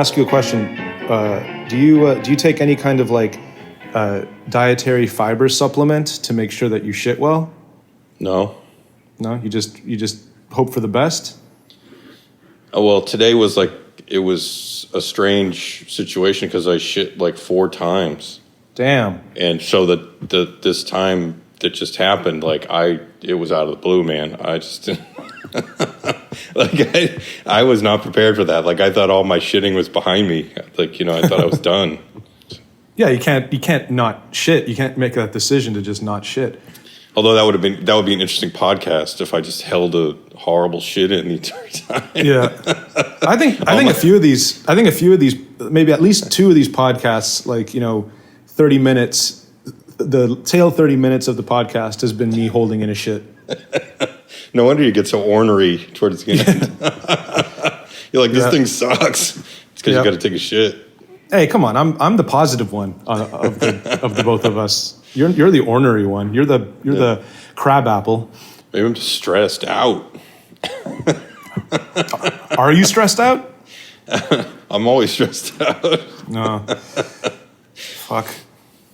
ask you a question. Do you take any kind of like dietary fiber supplement to make sure that you shit well? No. No, you just hope for the best. Oh, well, today was it was a strange situation because I shit like 4 times. Damn. And so this time that just happened, it was out of the blue, man. I just didn't. I was not prepared for that. I thought all my shitting was behind me. I thought I was done. Yeah, you can't not shit. You can't make that decision to just not shit. Although that would be an interesting podcast if I just held a horrible shit in the entire time. Yeah, I think a few of these, maybe at least 2 of these podcasts, 30 minutes. The tail 30 minutes of the podcast has been me holding in a shit. No wonder you get so ornery towards the end. You're like, this thing sucks. It's because you got to take a shit. Hey, come on! I'm the positive one of the both of us. You're the ornery one. You're the crab apple. Maybe I'm just stressed out. Are you stressed out? I'm always stressed out. No. Fuck.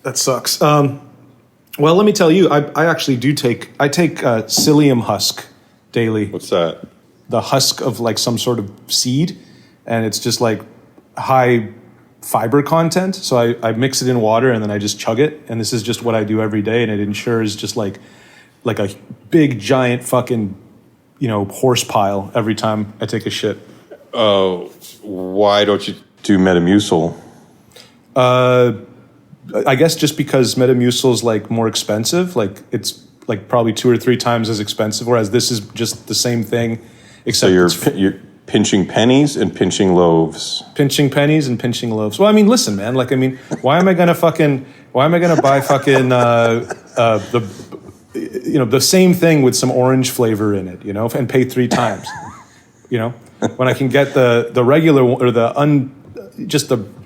That sucks. Well, let me tell you, I actually take psyllium husk daily. What's that? The husk of some sort of seed, and it's just high fiber content. So I mix it in water and then I just chug it. And this is just what I do every day, and it ensures just like a big giant fucking horse pile every time I take a shit. Why don't you do Metamucil? I guess just because Metamucil's more expensive, it's probably 2 or 3 times as expensive, whereas this is just the same thing, except so you're pinching pennies and pinching loaves. Pinching pennies and pinching loaves. Well, I mean, listen, man. Why am I gonna buy fucking the same thing with some orange flavor in it, and pay 3 times, when I can get the regular or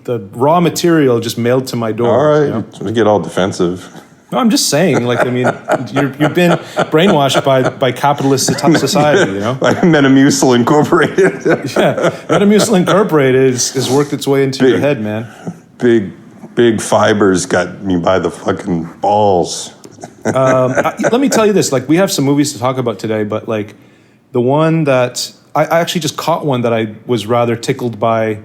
the raw material just mailed to my door. All right, so we get all defensive. No, I'm just saying, you've been brainwashed by capitalist society, Like Metamucil Incorporated. Yeah, Metamucil Incorporated has worked its way into your head, man. Big fibers got me by the fucking balls. Let me tell you this, we have some movies to talk about today, but the one that I actually just caught one that I was rather tickled by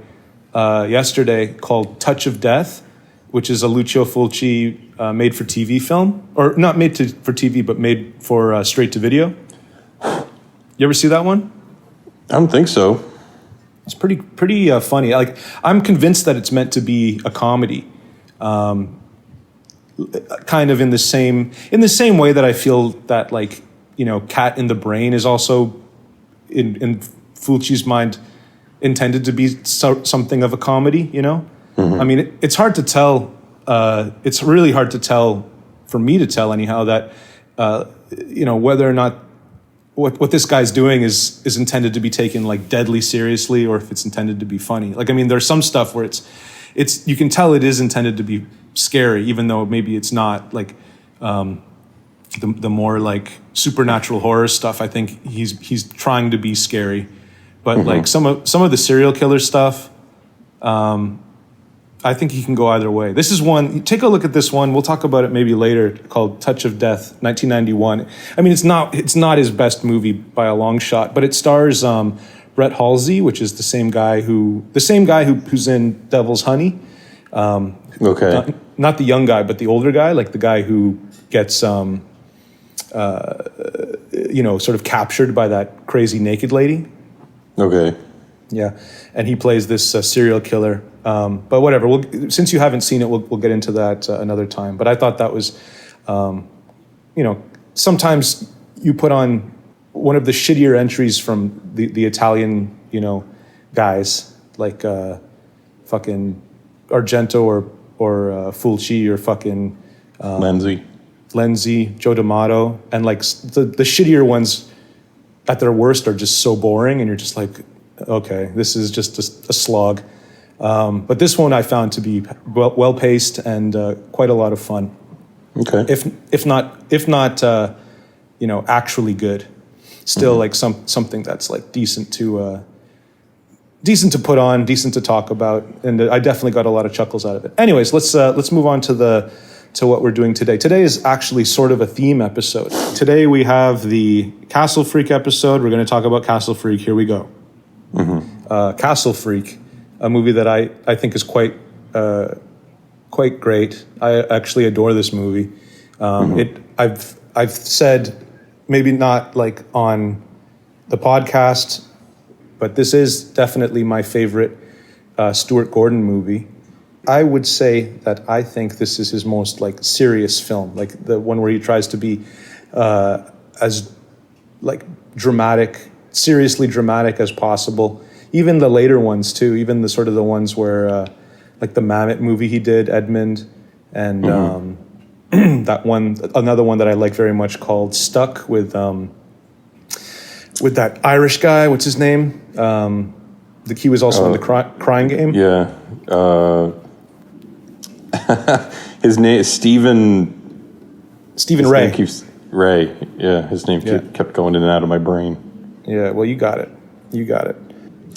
yesterday called Touch of Death, which is a Lucio Fulci made-for-TV film. Or not made-for TV, but made for straight-to-video. You ever see that one? I don't think so. It's pretty funny. I'm convinced that it's meant to be a comedy. Kind of in the same way that I feel that Cat in the Brain is also in Fulci's mind intended to be something of a comedy, Mm-hmm. I mean, it's hard to tell. It's really hard to tell, for me to tell anyhow, that whether or not what this guy's doing is intended to be taken deadly seriously, or if it's intended to be funny. There's some stuff where it's you can tell it is intended to be scary, even though maybe it's not. The more supernatural horror stuff, I think he's trying to be scary, but mm-hmm. some of the serial killer stuff, I think he can go either way. This is one. Take a look at this one. We'll talk about it maybe later. Called Touch of Death, 1991. I mean, it's not his best movie by a long shot, but it stars Brett Halsey, which is the same guy who's in Devil's Honey. Okay. Not the young guy, but the older guy, the guy who gets sort of captured by that crazy naked lady. Okay. Yeah, and he plays this serial killer. But whatever. Since you haven't seen it, we'll get into that another time. But I thought that was, sometimes you put on one of the shittier entries from the Italian, guys like fucking Argento or Fulci or fucking Lenzi, Joe D'Amato, and the shittier ones at their worst are just so boring, and you're just okay, this is just a slog. But this one I found to be well paced and quite a lot of fun. Okay. If not, actually good. Still, mm-hmm. something that's decent decent to put on, decent to talk about, and I definitely got a lot of chuckles out of it. Anyways, let's move on to what we're doing today. Today is actually sort of a theme episode. Today we have the Castle Freak episode. We're going to talk about Castle Freak. Here we go. Castle Freak, a movie that I think is quite great. I actually adore this movie. I've said, maybe not like on the podcast, but this is definitely my favorite Stuart Gordon movie. I would say that I think this is his most like serious film, like the one where he tries to be as like dramatic, seriously dramatic as possible. Even the later ones too, even the sort of the ones where like the Mamet movie he did, Edmund, and that one, another one that I like very much called Stuck with that Irish guy. What's his name? He was also in the Crying Game. Yeah. His name is Stephen Ray. Ray. Yeah, his name kept going in and out of my brain. Yeah, well, you got it.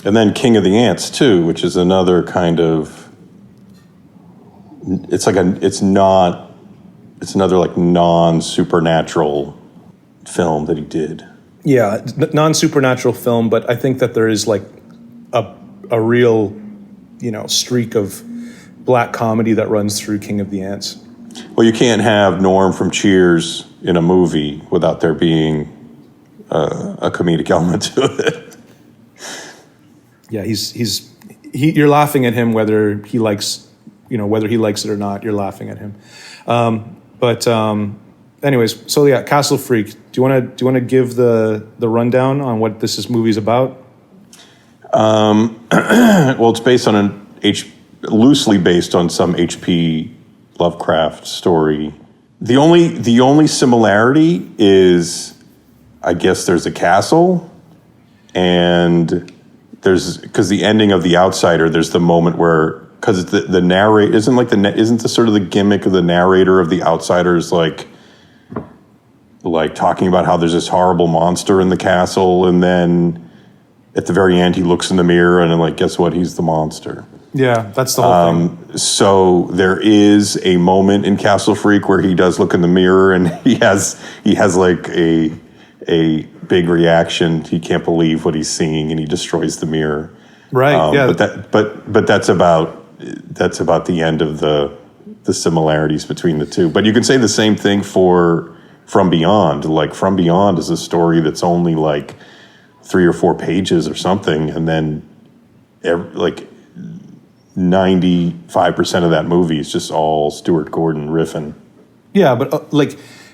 And then King of the Ants too, which is another kind of. It's another like non-supernatural film that he did. Yeah, non-supernatural film, but I think that there is like a real, streak of black comedy that runs through King of the Ants. Well, you can't have Norm from Cheers in a movie without there being a comedic element to it. Yeah, you're laughing at him whether he likes it or not. You're laughing at him. Anyways, so yeah, Castle Freak. Do you want to give the rundown on what this movie's about? Well, it's based on loosely based on some H.P. Lovecraft story. The only similarity is, I guess, there's a castle, and because the ending of The Outsider, there's the moment where, because the narrator isn't the sort of the gimmick of the narrator of The Outsider is like talking about how there's this horrible monster in the castle, and then at the very end he looks in the mirror and like, guess what? He's the monster. Yeah, that's the whole thing. So there is a moment in Castle Freak where he does look in the mirror and he has like a big reaction. He can't believe what he's seeing and he destroys the mirror. Right. Yeah. But that's about the end of the similarities between the two. But you can say the same thing for From Beyond. Like From Beyond is a story that's only like 3 or 4 pages or something, and then 95% of that movie is just all Stuart Gordon riffing. Yeah, but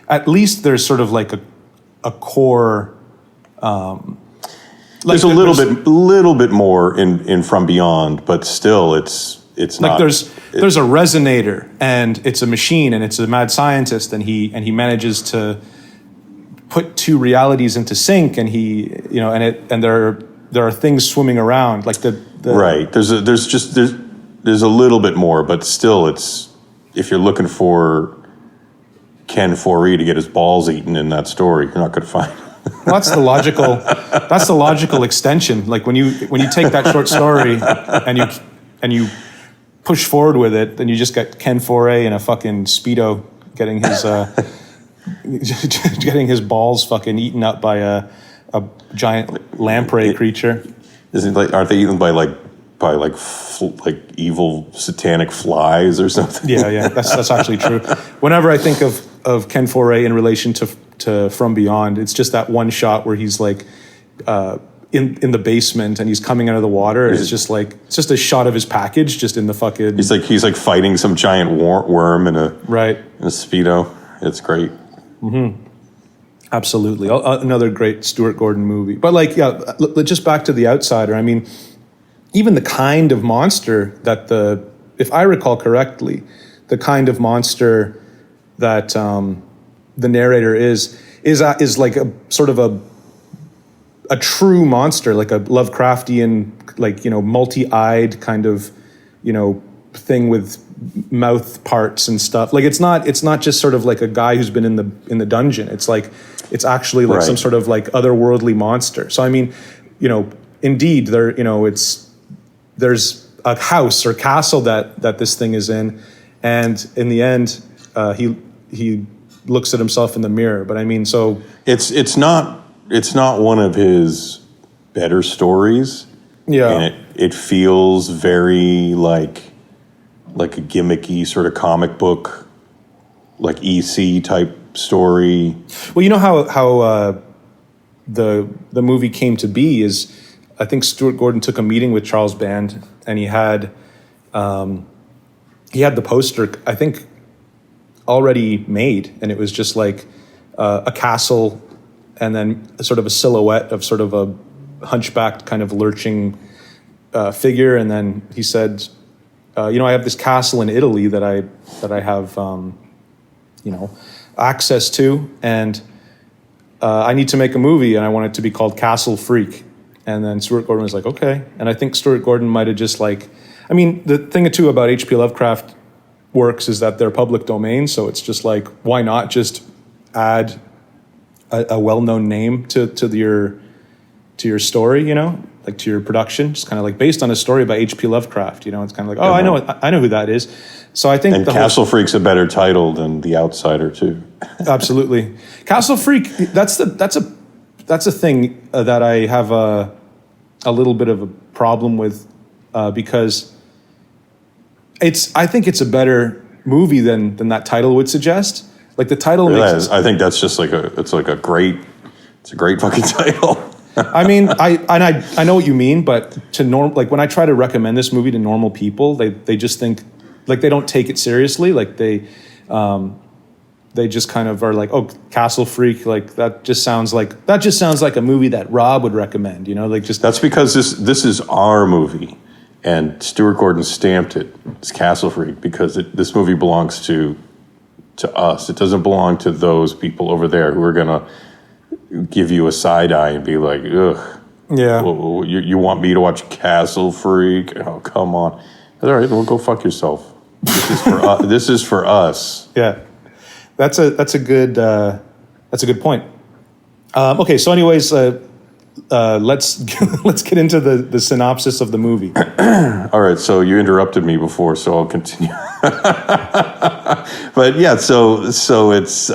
at least there's sort of like a core. There's a little bit more in From Beyond, but still it's like not. There's a resonator, and it's a machine, and it's a mad scientist, and he manages to put two realities into sync, and there are things swimming around like the right. There's a little bit more, but still it's, if you're looking for Ken Foree to get his balls eaten in that story, you're not going to find it. Well, that's the logical extension. Like when you take that short story and you push forward with it, then you just got Ken Foree in a fucking Speedo getting his balls fucking eaten up by a giant lamprey creature. Aren't they eaten by evil satanic flies or something? Yeah, that's actually true. Whenever I think of Ken Foree in relation to From Beyond, it's just that one shot where he's like in the basement and he's coming out of the water. It's just a shot of his package just in the fucking. He's like fighting some giant worm in a Speedo. It's great. Mm-hmm. Absolutely, another great Stuart Gordon movie. But just back to The Outsider. I mean, even the kind of monster that if I recall correctly, the kind of monster that the narrator is like a sort of a true monster, like a Lovecraftian, multi-eyed kind of, thing with mouth parts and stuff. Like it's not just sort of like a guy who's been in the dungeon. It's actually like some sort of like otherworldly monster. So I mean, indeed there, there's a house or castle that this thing is in, and in the end, he looks at himself in the mirror. But I mean, so it's not one of his better stories. Yeah, and it feels very like a gimmicky sort of comic book, like EC type story. Well, you know how the movie came to be is, I think Stuart Gordon took a meeting with Charles Band, and he had the poster, I think, already made, and it was just like a castle, and then sort of a silhouette of sort of a hunchbacked kind of lurching figure, and then he said, I have this castle in Italy that I have access to, and I need to make a movie, and I want it to be called Castle Freak. And then Stuart Gordon was like, okay. And I think Stuart Gordon might have just like, I mean, the thing too about H.P. Lovecraft works is that they're public domain, so it's just like, why not just add a well-known name to your story, like to your production, just kind of like based on a story by H.P. Lovecraft, it's kind of like, oh, I know who that is. So I think and Castle Freak's a better title than The Outsider too. Absolutely, Castle Freak. That's a thing that I have a little bit of a problem with because I think it's a better movie than that title would suggest. Like the title makes. I think that's just it's a great fucking title. I mean, I know what you mean, but like when I try to recommend this movie to normal people, they just think, like, they don't take it seriously. Like they just kind of are like, oh, Castle Freak, like that just sounds like a movie that Rob would recommend, like just. That's because this is our movie, and Stuart Gordon stamped it. It's Castle Freak because this movie belongs to us. It doesn't belong to those people over there who are gonna give you a side eye and be like, ugh. Yeah. Well, you want me to watch Castle Freak? Oh, come on. All right, well, go fuck yourself. This is for us. This is for us. Yeah, that's a good point. Okay, so anyways, let's get into the synopsis of the movie. All right, so you interrupted me before, so I'll continue. But yeah, so it's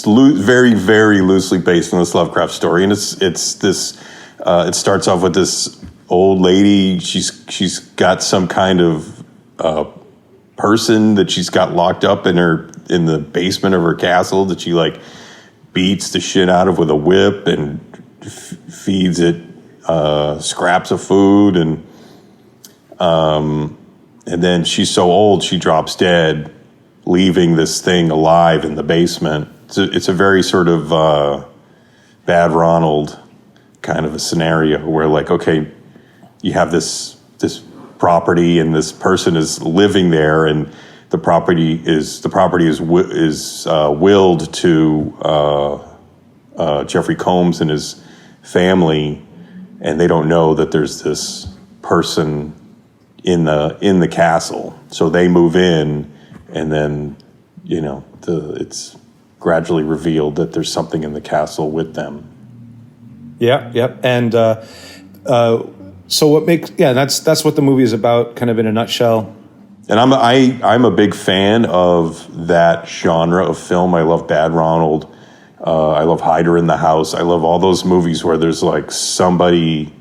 very, very loosely based on this Lovecraft story, and it's this. It starts off with this old lady. She's got some kind of person that she's got locked up in the basement of her castle that she like beats the shit out of with a whip and feeds it scraps of food, and then she's so old she drops dead, leaving this thing alive in the basement. It's a very sort of Bad Ronald kind of a scenario where, like, okay, you have this property and this person is living there, and the property is willed to Jeffrey Combs and his family, and they don't know that there's this person in the castle. So they move in, and then it's gradually revealed that there's something in the castle with them. Yeah, and so what makes that's what the movie is about, kind of in a nutshell. And I'm a big fan of that genre of film. I love Bad Ronald. I love Hider in the House. I love all those movies where there's like somebody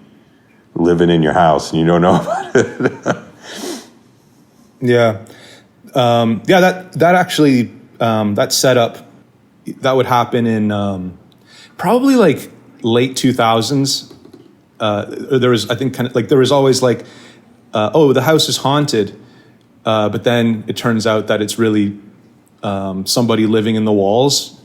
living in your house and you don't know about it. Yeah, that actually that setup that would happen in probably like late 2000s. There was, I think, kind of like there was always like, the house is haunted, but then it turns out that it's really somebody living in the walls,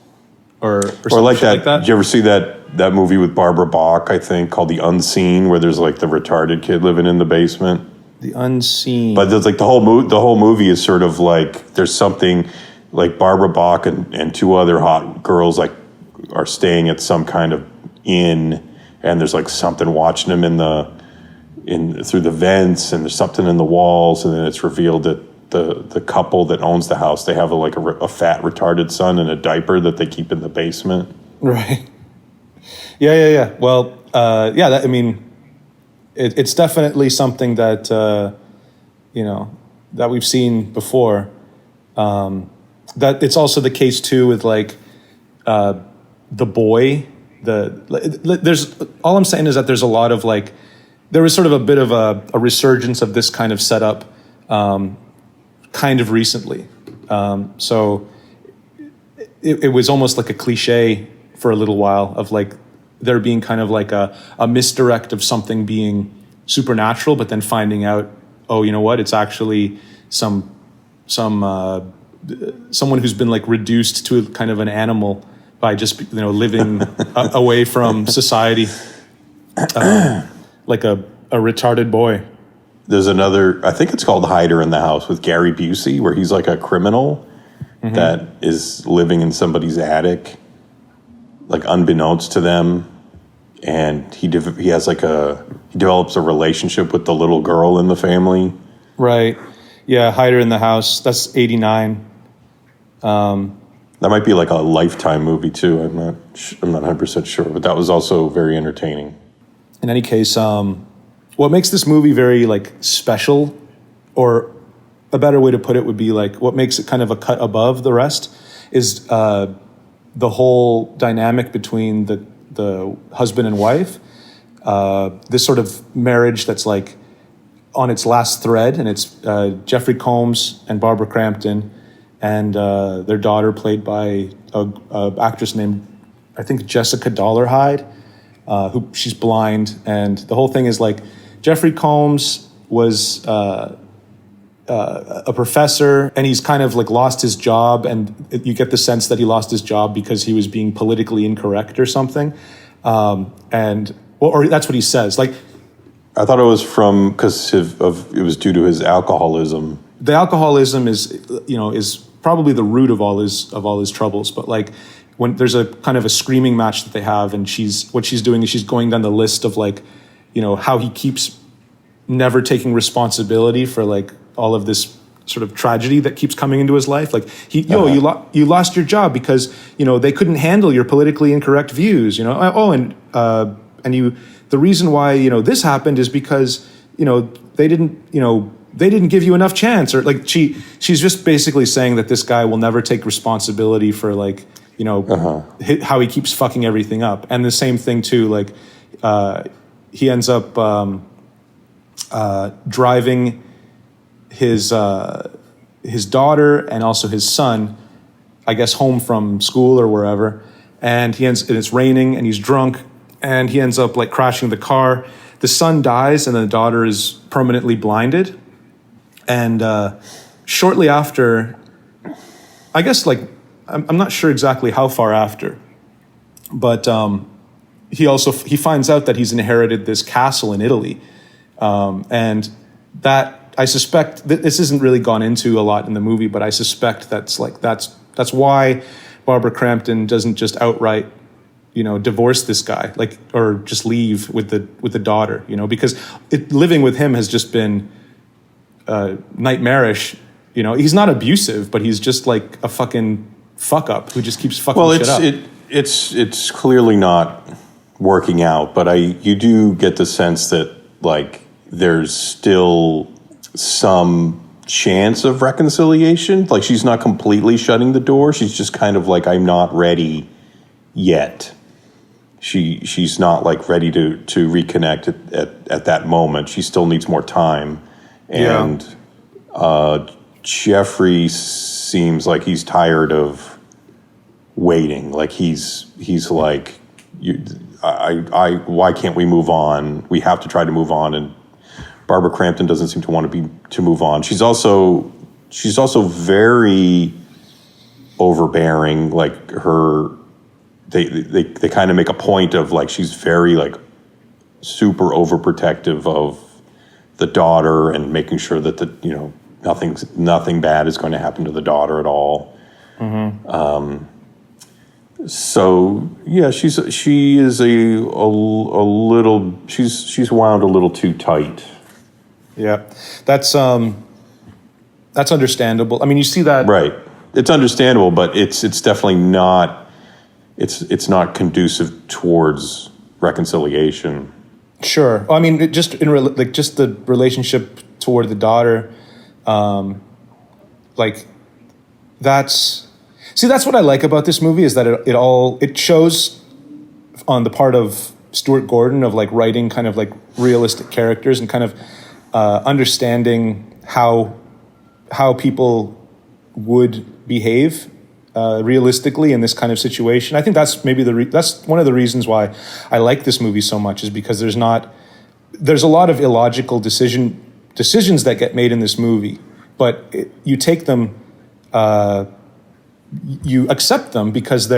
or like that. Did you ever see that movie with Barbara Bach, I think, called The Unseen, where there's like the retarded kid living in the basement? The Unseen. But there's like the whole movie is sort of like there's something like Barbara Bach and two other hot girls like are staying at some kind of inn, and there's like something watching them through the vents, and there's something in the walls, and then it's revealed that the couple that owns the house, they have a fat retarded son in a diaper that they keep in the basement. Right. Yeah. Well, it's definitely something that that we've seen before. That it's also the case too with like the boy. There's all I'm saying is that there's a lot of like there was sort of a bit of a resurgence of this kind of setup, kind of recently. So it was almost like a cliche for a little while of like there being kind of like a misdirect of something being supernatural, but then finding out, oh, you know what? It's actually someone who's been like reduced to a kind of an animal by just living away from society, like a retarded boy. There's another, I think it's called Hider in the House with Gary Busey, where he's like a criminal that is living in somebody's attic, like unbeknownst to them, and he develops a relationship with the little girl in the family. Right. Yeah, Hider in the House. That's 89. That might be like a Lifetime movie too. I'm not 100% sure, but that was also very entertaining. In any case, what makes this movie very like special, or a better way to put it would be like what makes it kind of a cut above the rest, is the whole dynamic between the husband and wife. This sort of marriage that's like on its last thread, and it's Jeffrey Combs and Barbara Crampton, and their daughter played by a actress named, I think, Jessica Dollarhide, who she's blind, and the whole thing is like Jeffrey Combs was a professor, and he's kind of like lost his job, and you get the sense that he lost his job because he was being politically incorrect or something, or that's what he says. Like, I thought it was because it was due to his alcoholism. The alcoholism is probably the root of all his troubles. But like when there's a kind of a screaming match that they have, and what she's doing is she's going down the list of like, how he keeps never taking responsibility for like all of this sort of tragedy that keeps coming into his life. Like you lost your job because they couldn't handle your politically incorrect views. The reason why this happened is because they didn't give you enough chance, or like she's just basically saying that this guy will never take responsibility for like how he keeps fucking everything up. And the same thing too, like he ends up driving his daughter and also his son, I guess, home from school or wherever, and it's raining and he's drunk, and he ends up like crashing the car. The son dies and the daughter is permanently blinded. And shortly after, I guess like, I'm not sure exactly how far after, but he finds out that he's inherited this castle in Italy. And that, I suspect, this isn't really gone into a lot in the movie, but I suspect that's why Barbara Crampton doesn't just outright divorce this guy, like, or just leave with the daughter, because living with him has just been nightmarish. He's not abusive, but he's just like a fucking fuck up who just keeps fucking shit up. It's clearly not working out, but you do get the sense that like there's still some chance of reconciliation. Like she's not completely shutting the door. She's just kind of like, I'm not ready yet. She's not like ready to reconnect at that moment. She still needs more time. And Jeffrey seems like he's tired of waiting. Like he's like, why can't we move on? We have to try to move on. And Barbara Crampton doesn't seem to want to move on. She's also very overbearing. Like they kind of make a point of like she's very like super overprotective of the daughter and making sure that nothing bad is going to happen to the daughter at all. Mm-hmm. So yeah, she is a little she's wound a little too tight. Yeah, that's understandable. I mean, you see that, right? It's understandable, but it's definitely not. It's not conducive towards reconciliation. Sure. I mean, just the relationship toward the daughter, like that's what I like about this movie is that it shows on the part of Stuart Gordon of like writing kind of like realistic characters and kind of understanding how people would behave realistically in this kind of situation. I think that's maybe that's one of the reasons why I like this movie so much is because there's a lot of illogical decisions that get made in this movie, but you take them, you accept them because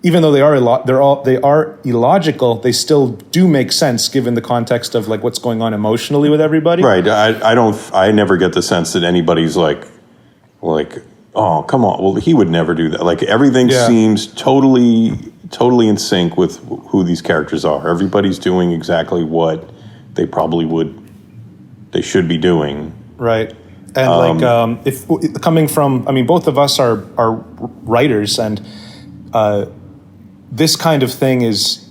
even though they are illogical, they still do make sense given the context of like what's going on emotionally with everybody. Right. I never get the sense that anybody's like, oh, come on. Well, he would never do that. Like everything seems totally in sync with who these characters are. Everybody's doing exactly what they should be doing. Right. And if coming from, I mean, both of us are writers, and this kind of thing is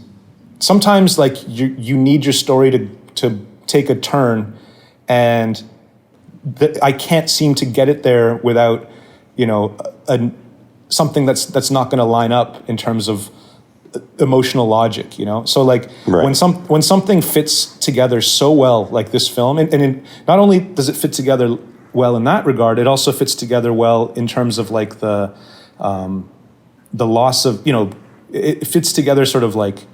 sometimes like you need your story to take a turn, and I can't seem to get it there without, something that's not going to line up in terms of emotional logic, So like when something fits together so well, like this film, and not only does it fit together well in that regard, it also fits together well in terms of like the loss of, it fits together sort of like,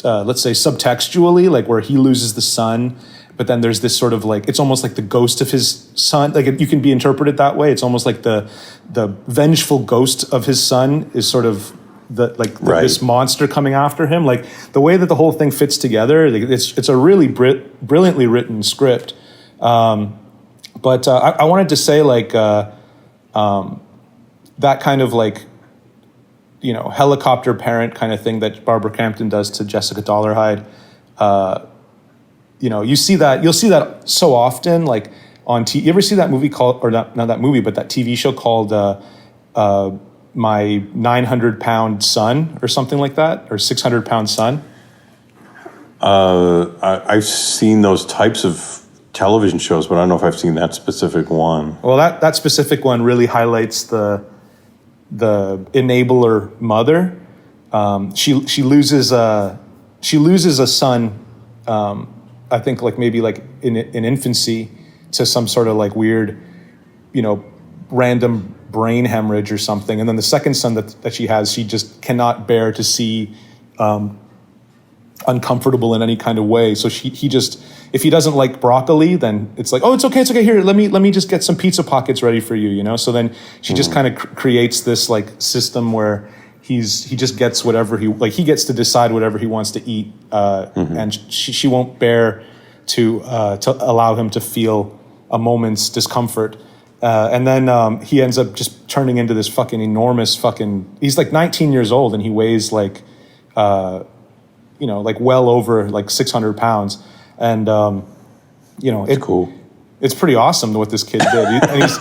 let's say subtextually, like where he loses the son, but then there's this sort of like, it's almost like the ghost of his son. Like you can be interpreted that way. It's almost like the vengeful ghost of his son is sort of this monster coming after him. Like the way that the whole thing fits together, it's a really brilliantly written script. But I wanted to say like that kind of like, helicopter parent kind of thing that Barbara Crampton does to Jessica Dollarhide. You'll see that so often, like on TV. You ever see that movie called, or not that movie, but that TV show called My 900-Pound Son or something like that, or 600-Pound Son? I've seen those types of television shows, but I don't know if I've seen that specific one. Well, that specific one really highlights the enabler mother. She loses a son. I think like maybe like in infancy to some sort of like weird, random brain hemorrhage or something. And then the second son that she has, she just cannot bear to see uncomfortable in any kind of way. So he just, if he doesn't like broccoli, then it's like, oh, it's okay. Here, let me just get some pizza pockets ready for you, So then she just kind of creates this like system where he just gets whatever he gets to decide whatever he wants to eat, and she won't bear to allow him to feel a moment's discomfort, and then he ends up just turning into this fucking enormous he's like 19 years old and he weighs like like well over like 600 pounds, and it's cool. It's pretty awesome what this kid did. And he's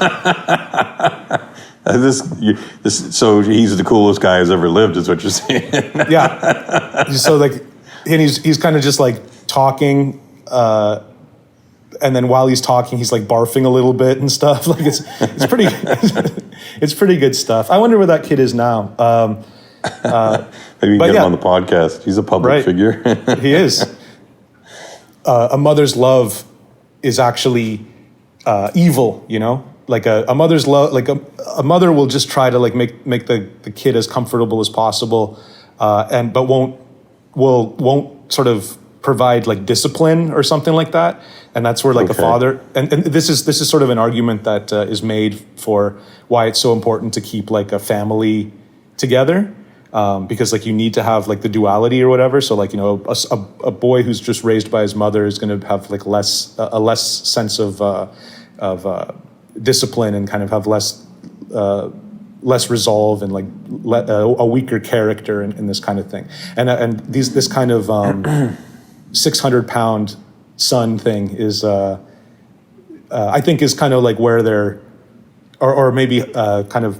so he's the coolest guy who's ever lived, is what you're saying. Yeah. So like, and he's kind of just like talking, and then while he's talking, he's like barfing a little bit and stuff. Like it's pretty, it's pretty good stuff. I wonder where that kid is now. Maybe you can get him on the podcast. He's a public figure. He is. A mother's love is actually evil, Like a mother's love, like a mother will just try to like make the kid as comfortable as possible, but won't sort of provide like discipline or something like that. And that's where like a father, and this is sort of an argument that is made for why it's so important to keep like a family together, because like you need to have like the duality or whatever. So like a boy who's just raised by his mother is going to have like a less sense of discipline and kind of have less resolve and like a weaker character in this kind of thing. And this kind of 600-pound son thing is I think is kind of like where they're or maybe kind of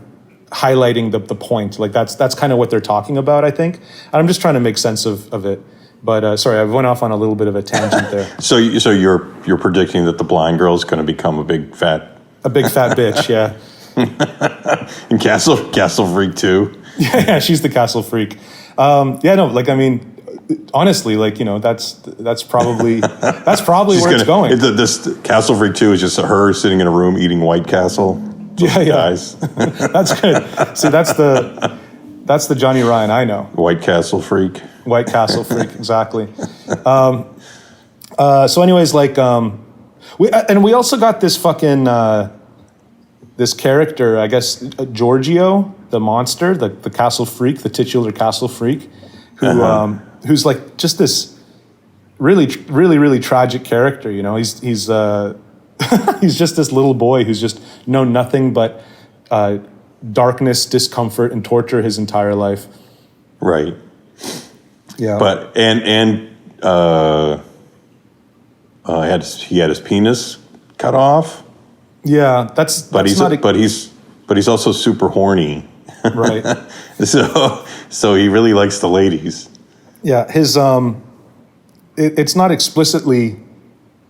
highlighting the point. Like that's kind of what they're talking about, I think. And I'm just trying to make sense of it. But sorry, I went off on a little bit of a tangent there. So you're predicting that the blind girl is going to become a big fat bitch, yeah. And Castle Freak too. Yeah, she's the castle freak. Honestly, that's probably where it's going. This Castle Freak 2 is just her sitting in a room eating White Castle. Yeah. Guys. That's good. See, that's the Johnny Ryan I know. White Castle Freak. White Castle Freak, exactly. So anyways, we also got this fucking this character, I guess, Giorgio, the monster, the castle freak, the titular castle freak, who who's like just this really, really, really tragic character. You know, he's he's just this little boy who's just known nothing but darkness, discomfort, and torture his entire life. Right. Yeah. But he had his penis cut off. Yeah, but he's also super horny. Right. So he really likes the ladies. Yeah, his it's not explicitly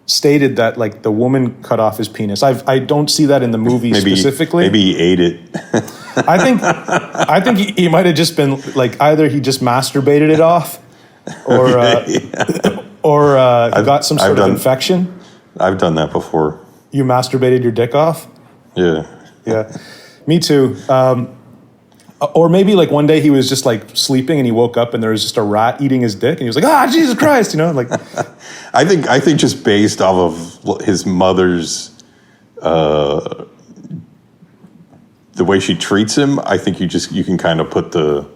stated that like the woman cut off his penis. I don't see that in the movie specifically. Maybe he ate it. I think he might have just been like either he just masturbated it off, or he got some sort of infection. I've done that before. You masturbated your dick off? Yeah. Yeah, me too. Or maybe like one day he was just like sleeping and he woke up and there was just a rat eating his dick and he was like, Jesus Christ, you know, like. I think just based off of his mother's, the way she treats him, I think you can kind of put the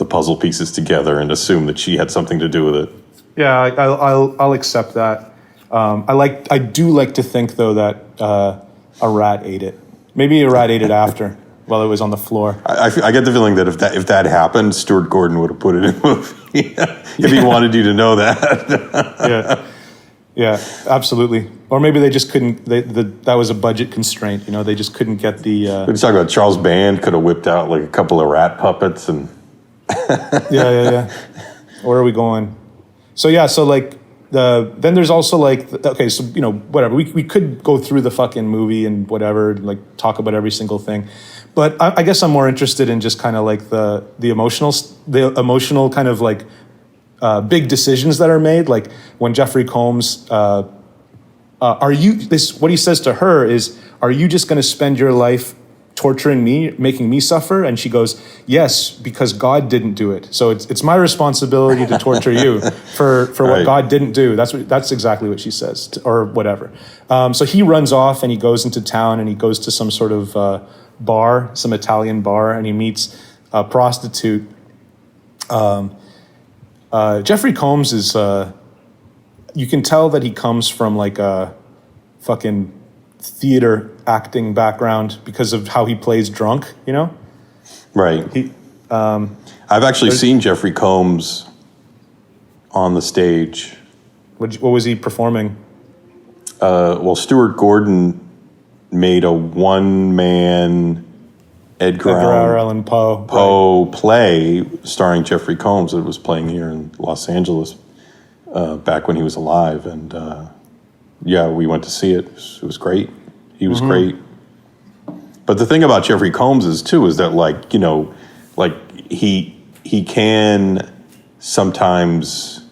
puzzle pieces together and assume that she had something to do with it. Yeah, I'll accept that. I do like to think though that a rat ate it. Maybe a rat ate it after while it was on the floor. I get the feeling that if that happened, Stuart Gordon would have put it in a movie if he wanted you to know that. Yeah, absolutely. Or maybe they just couldn't. That was a budget constraint. You know, they just couldn't get the. We're talking about Charles Band could have whipped out like a couple of rat puppets and. Yeah. Where are we going? So like. Then there's also like, okay, so, you know, whatever. We could go through the fucking movie and whatever, like talk about every single thing. But I guess I'm more interested in just kind of like the emotional kind of like big decisions that are made. Like when Jeffrey Combs, what he says to her is, are you just going to spend your life torturing me, making me suffer? And she goes, yes, because God didn't do it. So it's my responsibility to torture you for what God didn't do. That's exactly what she says, or whatever. So he runs off and he goes into town and he goes to some sort of bar, some Italian bar, and he meets a prostitute. Jeffrey Combs is, you can tell that he comes from like a fucking theater acting background because of how he plays drunk, you know? Right. I've actually seen Jeffrey Combs on the stage. What was he performing? Well, Stuart Gordon made a one-man Edgar Allan Poe play starring Jeffrey Combs that was playing here in Los Angeles back when he was alive. And we went to see it. It was great. He was great. But the thing about Jeffrey Combs is that like, you know, like he can sometimes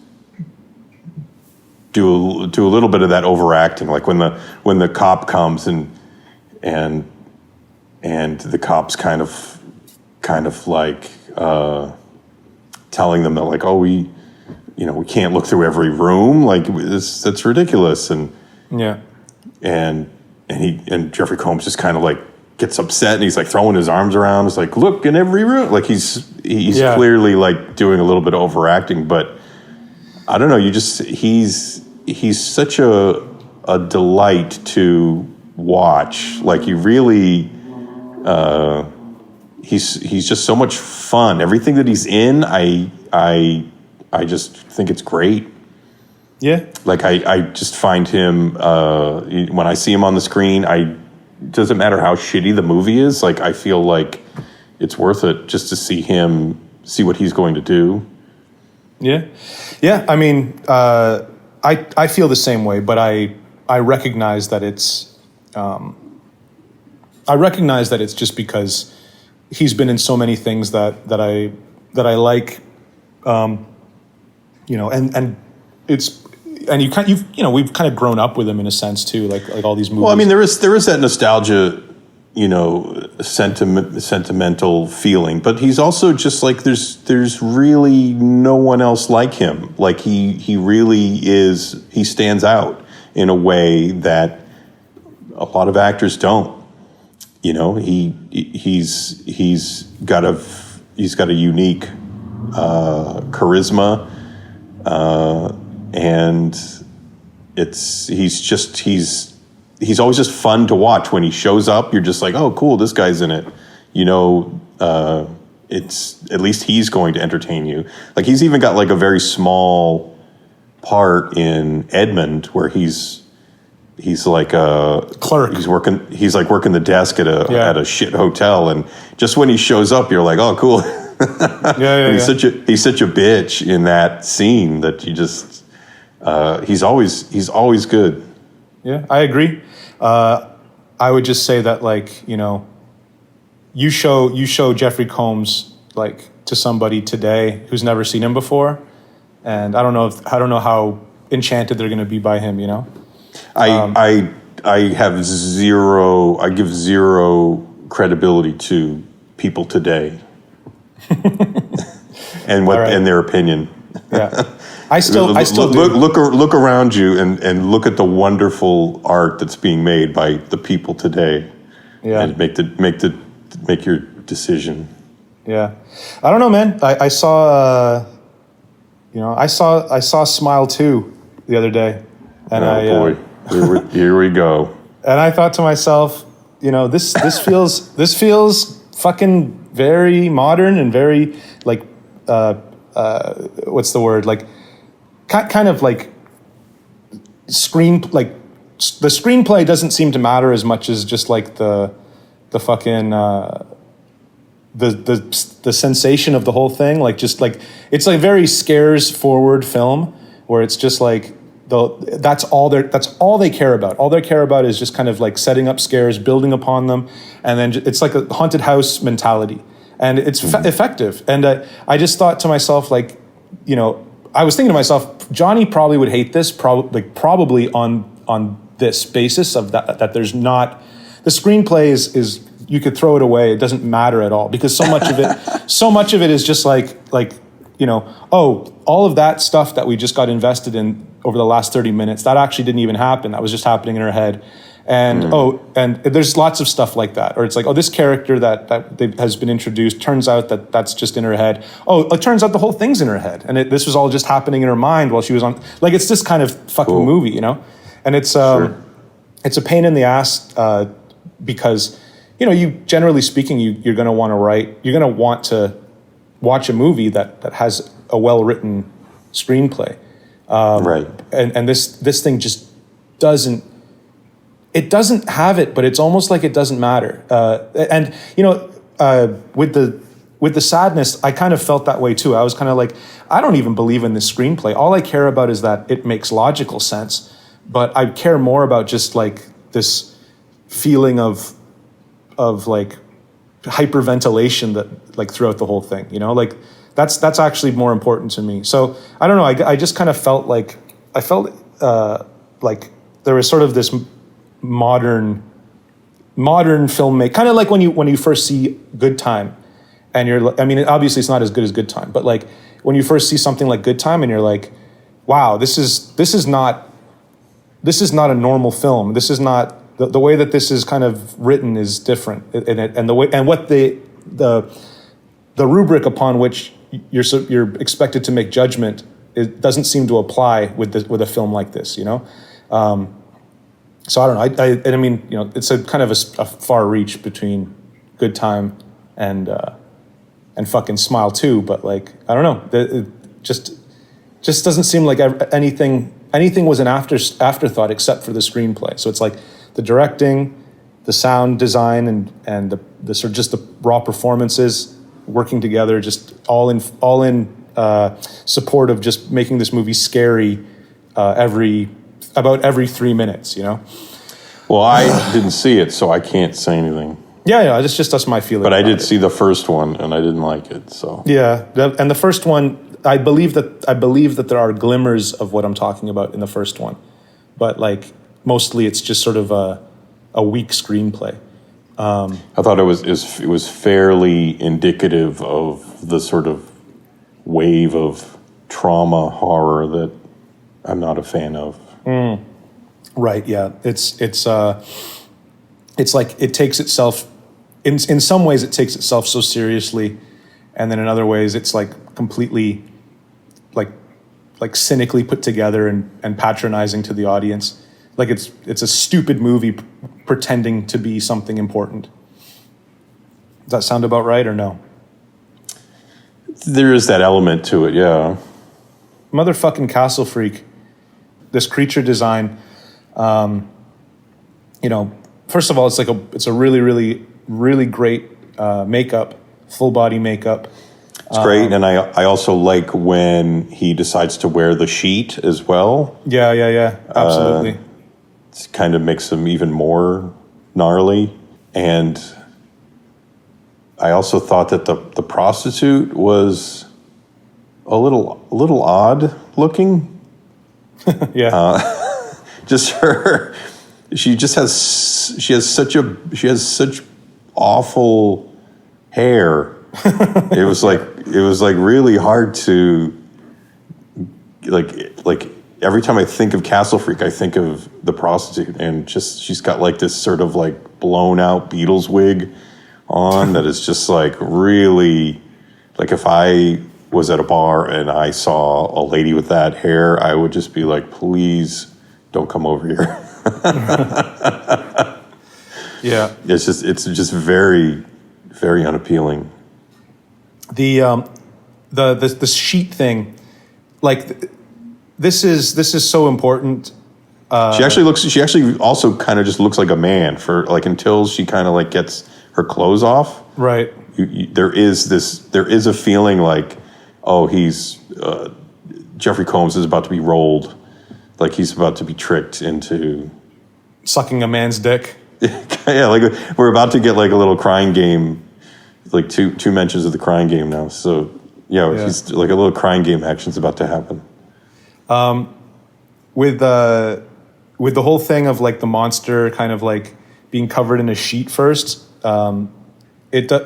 do a little bit of that overacting, like when the cop comes and the cop's kind of like telling them that like, oh, we can't look through every room, like that's ridiculous, and Jeffrey Combs just kind of like gets upset and he's like throwing his arms around. It's like, look in every room. Like he's clearly like doing a little bit of overacting, but I don't know. He's such a delight to watch. Like you really, he's just so much fun. Everything that he's in, I just think it's great. Yeah. Like I just find him, when I see him on the screen, it doesn't matter how shitty the movie is. Like I feel like it's worth it just to see what he's going to do. Yeah. Yeah. I mean, I feel the same way, but I recognize that it's just because he's been in so many things that I like, and it's, and we've kind of grown up with him in a sense too, like all these movies. Well, I mean, there is that nostalgia, sentimental feeling, but he's also just like there's really no one else like him. Like he really is. He stands out in a way that a lot of actors don't. He's got a unique charisma, and he's always just fun to watch. When he shows up, you're just like, oh, cool, this guy's in it. It's at least he's going to entertain you. Like he's even got like a very small part in Edmund where he's like a clerk. He's working the desk at a shit hotel, and just when he shows up, you're like, oh, cool. He's such a bitch in that scene that you just he's always good. Yeah, I agree. I would just say that, like, you show Jeffrey Combs like to somebody today who's never seen him before, and I don't know how enchanted they're going to be by him. I give zero credibility to people today, and their opinion. Yeah. I still look around you and look at the wonderful art that's being made by the people today, and make your decision. Yeah, I don't know, man. I saw I saw Smile 2 the other day, and boy, here we go. And I thought to myself, this feels fucking very modern and very like what's the word, like kind of like the screenplay doesn't seem to matter as much as just like the fucking the sensation of the whole thing. Like just like it's like very scares forward film where it's just like that's all they care about. All they care about is just kind of like setting up scares, building upon them, and then it's like a haunted house mentality, and it's effective. And I just thought to myself, like, I was thinking to myself, Johnny probably would hate this, probably on this basis of that there's not, the screenplay is you could throw it away. It doesn't matter at all because so much of it is just like all of that stuff that we just got invested in over the last 30 minutes, that actually didn't even happen. That was just happening in her head. And and there's lots of stuff like that. Or it's like, this character that has been introduced, turns out that's just in her head. It turns out the whole thing's in her head. And this was all just happening in her mind while she was on, like, it's this kind of fucking movie, And it's it's a pain in the ass because, you generally speaking, you're going to want to watch a movie that has a well-written screenplay. Right. And this thing just doesn't have it, but it's almost like it doesn't matter. With the sadness, I kind of felt that way too. I was kind of like, I don't even believe in this screenplay. All I care about is that it makes logical sense, but I care more about just like this feeling of like hyperventilation that like throughout the whole thing, like that's actually more important to me. So I don't know. I just kind of felt like like there was sort of this modern filmmaking, kind of like when you first see Good Time, and obviously it's not as good as Good Time, but like when you first see something like Good Time, and you're like, wow, this is not a normal film. This is not the way that this is kind of written is different, and the way and what the rubric upon which you're expected to make judgment, it doesn't seem to apply with a film like this, So I don't know. It's a kind of a far reach between Good Time and fucking Smile 2, but like I don't know. It just doesn't seem like anything was an afterthought except for the screenplay. So it's like the directing, the sound design, and the sort of just the raw performances working together, just all in support of just making this movie scary about every 3 minutes, you know? Well, I didn't see it, so I can't say anything. Yeah, it's just that's my feeling. But I did it. see the first one, and I didn't like it. So Yeah, and the first one, I believe that there are glimmers of what I'm talking about in the first one, but like mostly it's just sort of a weak screenplay. I thought it was fairly indicative of the sort of wave of trauma horror that I'm not a fan of. Right. Yeah. It's like it takes itself in some ways it takes itself so seriously, and then in other ways it's like completely like cynically put together and patronizing to the audience. Like it's a stupid movie pretending to be something important. Does that sound about right or no? There is that element to it, yeah. Motherfucking Castle Freak, this creature design, first of all, it's a really, really, really great makeup, full body makeup. It's great, and I also like when he decides to wear the sheet as well. Yeah, absolutely. It kind of makes him even more gnarly. And I also thought that the prostitute was a little odd looking. Yeah. Just her, she has such awful hair. It was like really hard to like every time I think of Castle Freak, I think of the prostitute, and just she's got like this sort of like blown out Beatles wig on that is just like really, like if I was at a bar and I saw a lady with that hair, I would just be like, please don't come over here. Yeah. It's just very, very unappealing. The sheet thing, like this is so important. She actually also kind of just looks like a man for like until she kind of like gets her clothes off. Right. There is a feeling like, oh, Jeffrey Combs is about to be rolled, like he's about to be tricked into sucking a man's dick. Yeah, like we're about to get like a little crying game, like two mentions of the crying game now. So yeah. He's like a little crying game action's about to happen. With the whole thing of like the monster kind of like being covered in a sheet first, I had a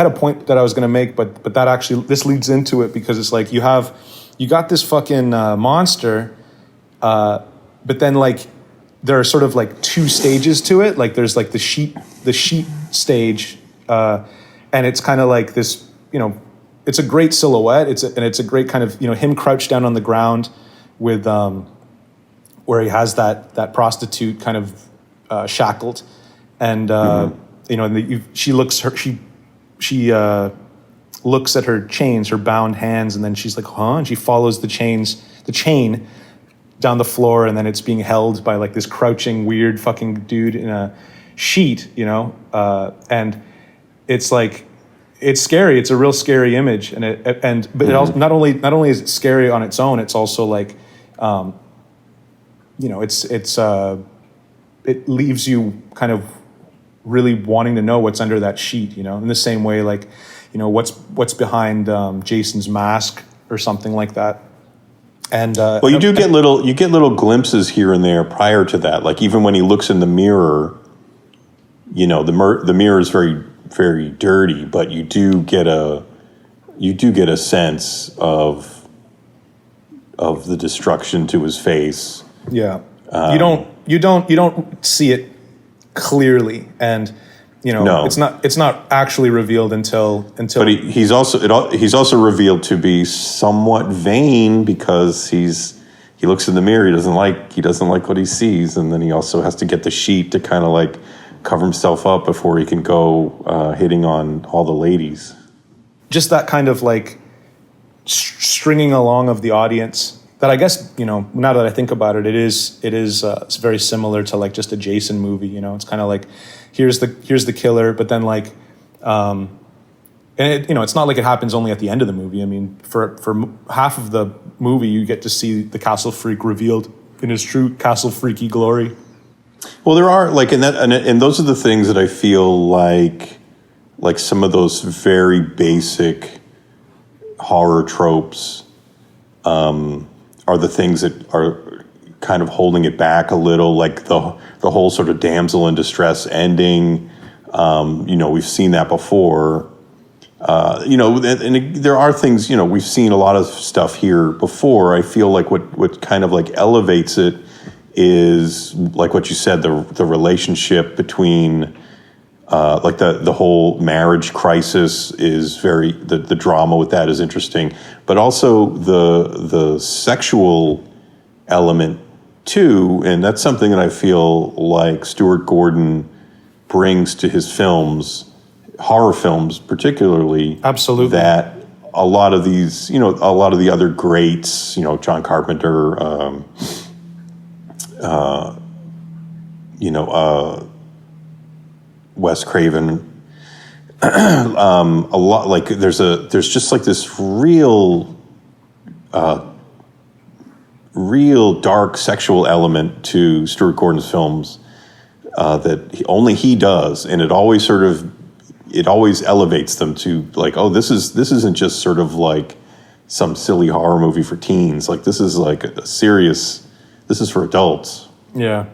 point that I was gonna make, but that actually this leads into it, because it's like you got this fucking monster, but then like there are sort of like two stages to it. Like there's like the sheet stage, and it's kind of like this, it's a great silhouette. It's a great kind of, him crouched down on the ground with where he has that prostitute kind of shackled, and she looks at her chains, her bound hands, and then she's like, huh? And she follows the chain down the floor, and then it's being held by like this crouching weird fucking dude in a sheet, and it's like, it's scary. It's a real scary image, but it also, not only is it scary on its own, it's also like, it leaves you kind of really wanting to know what's under that sheet, in the same way, like, what's behind Jason's mask or something like that. And well, you get little glimpses here and there prior to that, like even when he looks in the mirror, the mirror is very, very dirty, but you do get a sense of the destruction to his face. Yeah, you don't see it clearly, and no. it's not actually revealed until. But he's also revealed to be somewhat vain, because he looks in the mirror, he doesn't like what he sees, and then he also has to get the sheet to kind of like cover himself up before he can go hitting on all the ladies. Just that kind of like stringing along of the audience. That I guess, now that I think about it, it's very similar to like just a Jason movie. It's kind of like, here's the killer, but then like, And it's not like it happens only at the end of the movie. I mean, for half of the movie, you get to see the castle freak revealed in his true castle freaky glory. Well, there are like, and those are the things that I feel like some of those very basic horror tropes are the things that are kind of holding it back a little, like the whole sort of damsel in distress ending. We've seen that before. And there are things, we've seen a lot of stuff here before. I feel like what kind of like elevates it is like what you said, the relationship between like the whole marriage crisis is very, the drama with that is interesting, but also the sexual element too. And that's something that I feel like Stuart Gordon brings to his films, horror films particularly. Absolutely. That a lot of these, a lot of the other greats, John Carpenter, Wes Craven, a lot, like there's just like this real dark sexual element to Stuart Gordon's films that only he does, and it always elevates them to like, oh, this isn't just sort of like some silly horror movie for teens. Like this is like a serious. This is for adults. Yeah,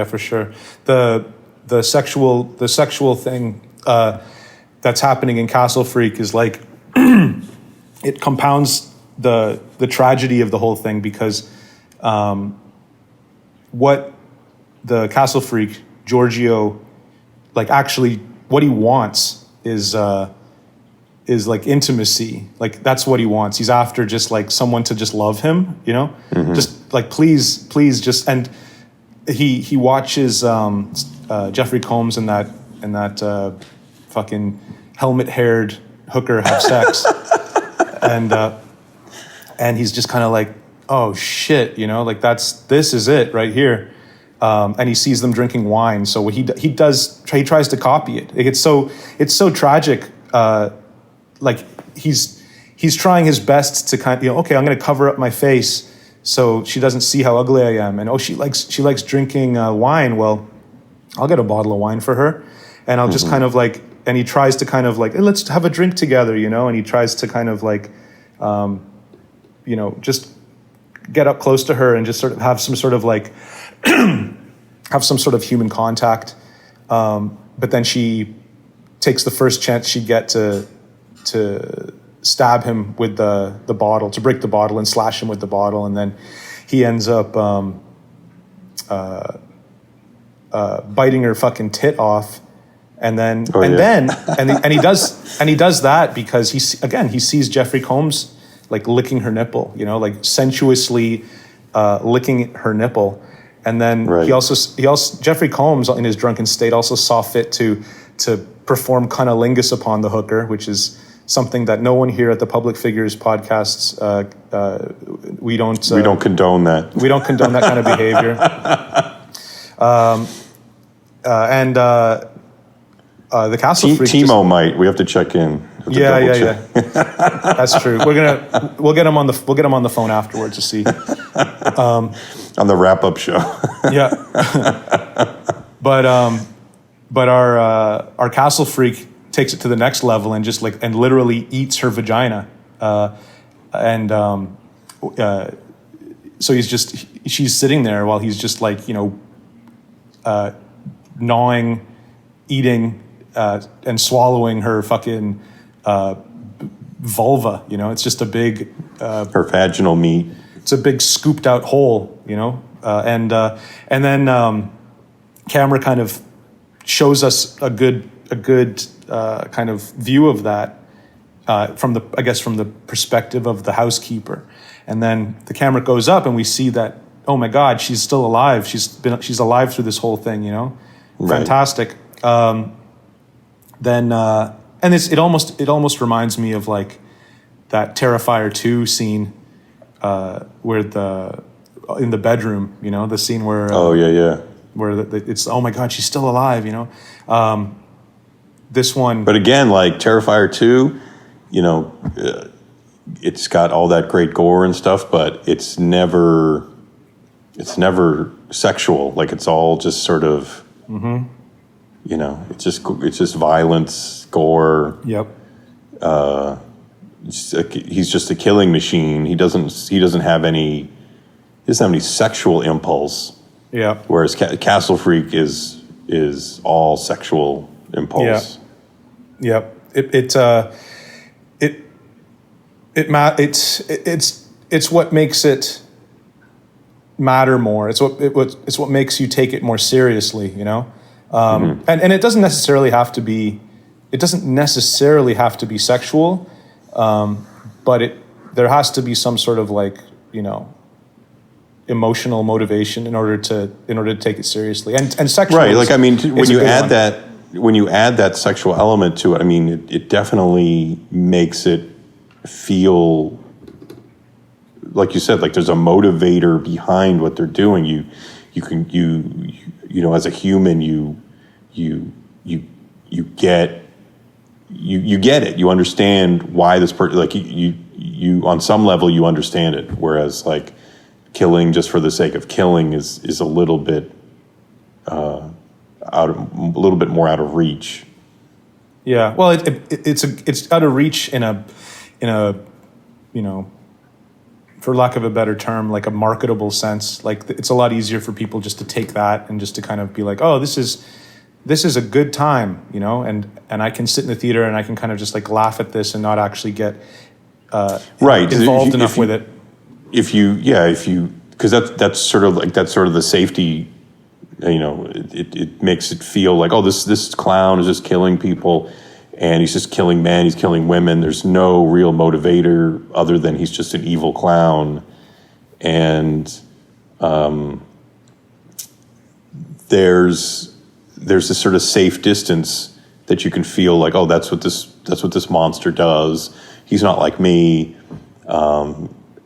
for sure. The sexual thing that's happening in Castle Freak is like it compounds the tragedy of the whole thing, because what the Castle Freak Giorgio, like, actually what he wants is like intimacy. Like that's what he wants. He's after just like someone to just love him, Mm-hmm. just like please just. And he watches Jeffrey Combs and that fucking helmet-haired hooker have sex, and he's just kind of like, oh shit, like this is it right here. And he sees them drinking wine, so what he tries to copy it. It's so tragic. Like he's trying his best to kind of, okay, I'm going to cover up my face so she doesn't see how ugly I am. And she likes drinking wine. Well, I'll get a bottle of wine for her, and I'll just kind of like, and he tries to kind of like, hey, let's have a drink together, and he tries to kind of like, just get up close to her and just sort of have some sort of like, have some sort of human contact. But then she takes the first chance she get to stab him with the bottle, to break the bottle and slash him with the bottle, and then he ends up biting her fucking tit off, and then he does that because he sees Jeffrey Combs like licking her nipple, like sensuously licking her nipple, and then he also Jeffrey Combs in his drunken state also saw fit to perform cunnilingus upon the hooker, which is something that no one here at the Public Figures podcasts, we don't condone that. We don't condone that kind of behavior. The Castle Freak. Timo might. We have to check in. Yeah. That's true. We'll get him on the phone afterwards to see. On the wrap-up show. Yeah. But our Castle Freak takes it to the next level and just like, and literally eats her vagina. So she's sitting there while he's just like, gnawing, eating, and swallowing her fucking vulva. It's just a big her vaginal meat. It's a big scooped out hole, and then camera kind of shows us a good kind of view of that from the perspective of the housekeeper, and then the camera goes up and we see that, oh my God, she's still alive. She's alive through this whole thing, Right. Fantastic. Then and it almost reminds me of like that Terrifier 2 scene where in the bedroom, the scene where oh yeah where it's, oh my God, she's still alive, this one. But again, like Terrifier 2, you know, it's got all that great gore and stuff, but it's never sexual. Like it's all just sort of, you know, it's just violence, gore. Yep. He's just a killing machine. He doesn't have any sexual impulse. Yeah. Whereas Castle Freak is all sexual impulse. Yeah. Yep. It's what makes it matter more. It's what makes you take it more seriously, you know? And it doesn't necessarily have to be sexual, but there has to be some sort of like, you know, emotional motivation in order to take it seriously. And sexual, right? Like I mean, when you add one. that sexual element to it, I mean, it definitely makes it feel like you said, like there's a motivator behind what they're doing. You know, as a human, you get it. You understand why this person, like you on some level you understand it. Whereas like killing just for the sake of killing is a little bit more out of reach. Yeah, well, it's out of reach in a you know, for lack of a better term, like a marketable sense. Like it's a lot easier for people just to take that and just to kind of be like, oh, this is a good time, you know, and I can sit in the theater and I can kind of just like laugh at this and not actually get involved enough with it. Because that's sort of the safety, you know, it makes it feel like, oh, this clown is just killing people and he's just killing men, he's killing women. There's no real motivator other than he's just an evil clown. And there's this sort of safe distance that you can feel like, oh, that's what this monster does. He's not like me.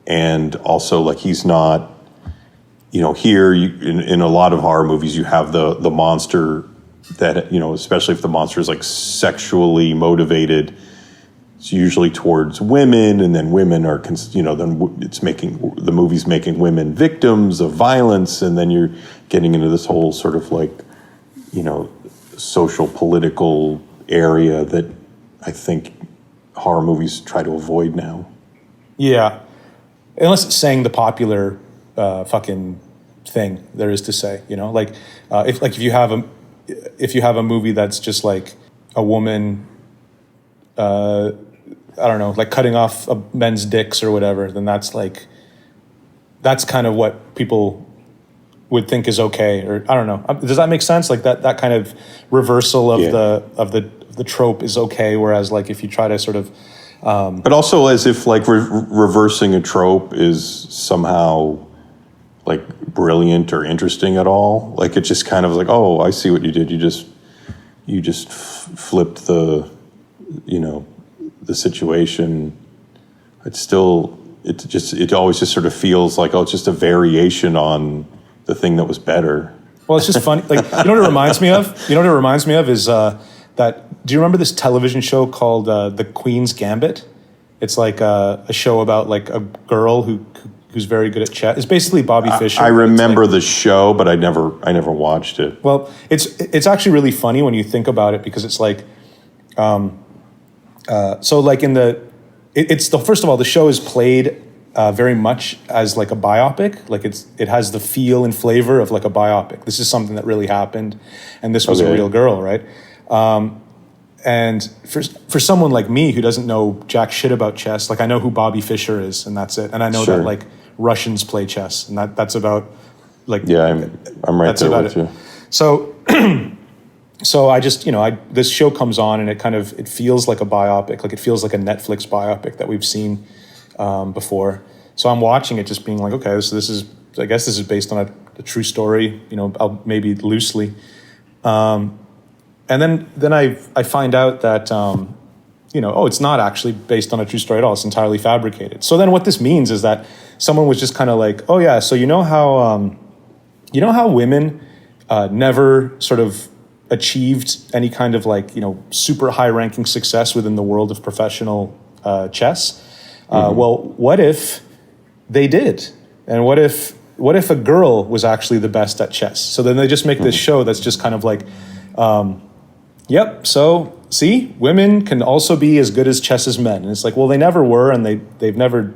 And also like he's not, you know, here in a lot of horror movies, you have the monster that, you know, especially if the monster is like sexually motivated, it's usually towards women, and then women are, you know, then the movie's making women victims of violence, and then you're getting into this whole sort of like, you know, social political area that I think horror movies try to avoid now. Yeah. Unless it's saying the popular fucking thing there is to say, you know, like if you have a movie that's just like a woman, I don't know, like cutting off men's dicks or whatever, then that's kind of what people would think is okay, or I don't know. Does that make sense? Like that kind of reversal of the trope is okay, whereas like if you try to sort of but also as if like reversing a trope is somehow like brilliant or interesting at all. Like it's just kind of like, oh, I see what you did. You just flipped the, you know, the situation. It always just sort of feels like, oh, it's just a variation on the thing that was better. Well, it's just funny. Like, you know what it reminds me of? You know what it reminds me of is that. Do you remember this television show called The Queen's Gambit? It's like a show about like a girl who's very good at chess. It's basically Bobby Fischer. I remember the show, but I never watched it. Well, it's actually really funny when you think about it, because it's like, so like first of all, the show is played very much as like a biopic. Like it has the feel and flavor of like a biopic. This is something that really happened, and this was a real girl, right? And for someone like me who doesn't know jack shit about chess, like I know who Bobby Fischer is, and that's it. And I know that like Russians play chess, and that's about like, yeah, I'm right there with you. So I just, you know, this show comes on and it feels like a biopic, like it feels like a Netflix biopic that we've seen before. So I'm watching it just being like, okay, this is I guess this is based on a true story, you know, maybe loosely. And then I find out that, you know, it's not actually based on a true story at all. It's entirely fabricated. So then what this means is that someone was just kind of like, oh yeah, so you know how women never sort of achieved any kind of like, super high ranking success within the world of professional chess. Well, what if they did? And what if a girl was actually the best at chess? So then they just make this show that's just kind of like, yep, so see, women can also be as good as chess as men. And it's like, well, they never were, and they never